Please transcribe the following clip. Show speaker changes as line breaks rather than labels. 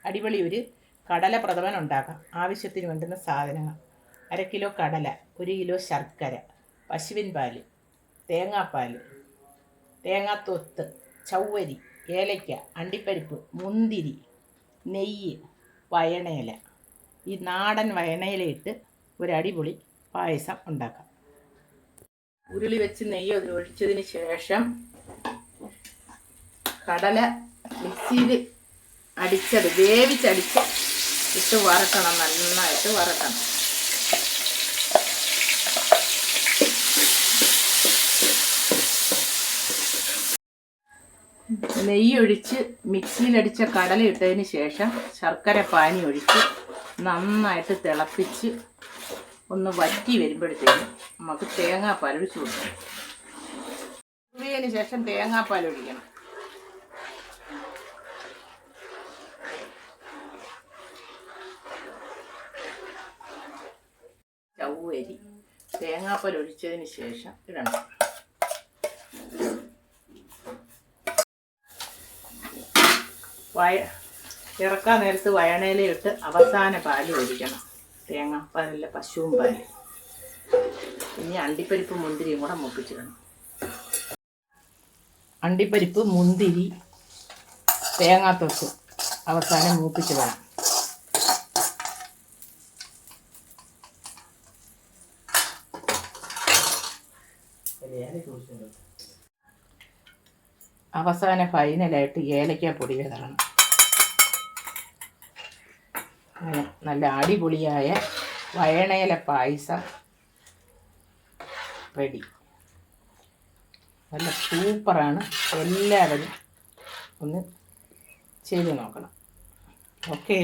അടിപൊളി ഒരു കടല പ്രഥമൻ ഉണ്ടാക്കാം. ആവശ്യത്തിന് വേണ്ടുന്ന സാധനങ്ങൾ: 1/2 കിലോ കടല, 1 കിലോ ശർക്കര, പശുവിൻ പാൽ, തേങ്ങാപ്പാൽ, തേങ്ങാത്തൊത്ത്, ചവ്വരി, ഏലയ്ക്ക, അണ്ടിപ്പരിപ്പ്, മുന്തിരി, നെയ്യ്, വയണയില. ഈ നാടൻ വയണയിലയിട്ട് ഒരു അടിപൊളി പായസം ഉണ്ടാക്കാം. ഉരുളി വെച്ച് നെയ്യ് ഒഴിച്ചതിന് ശേഷം കടല മിക്സിയിൽ വേവിച്ചടിച്ച് ഇട്ട് വറക്കണം. നന്നായിട്ട് വറക്കണം. നെയ്യ് ഒഴിച്ച് മിക്സിയിലടിച്ച കടല ഇട്ടതിന് ശേഷം ശർക്കര പാനി ഒഴിച്ച് നന്നായിട്ട് തിളപ്പിച്ച് ഒന്ന് വറ്റി വരുമ്പോഴത്തേക്കും നമുക്ക് തേങ്ങാപ്പാൽ ഒഴിച്ച് കൊടുക്കണം. ഇതിന് ശേഷം തേങ്ങാപ്പാൽ ഒഴിക്കണം. ചവ്വരി തേങ്ങാപ്പാൽ ഒഴിച്ചതിന് ശേഷം ഇടണം. ഇറക്കാൻ നേരത്ത് വയണയിലിട്ട് അവസാന പാൽ ഒഴിക്കണം. തേങ്ങാപ്പാലല്ല, പശുവും പാൽ. ഇനി അണ്ടിപ്പരിപ്പ് മുന്തിരിയും കൂടെ മൂപ്പിച്ചിടണം. അണ്ടിപ്പരിപ്പ്, മുന്തിരി, തേങ്ങാത്തൊട്ട് അവസാനം മൂപ്പിച്ചിടണം. അവസാന ഫൈനലായിട്ട് ഏലക്കാപ്പൊടി വിതറണം. അങ്ങനെ നല്ല അടിപൊളിയായ വയണയില പായസം റെഡി. നല്ല സൂപ്പറാണ്. എല്ലാവരും ഒന്ന് ചെയ്ത് നോക്കണം. ഓക്കേ.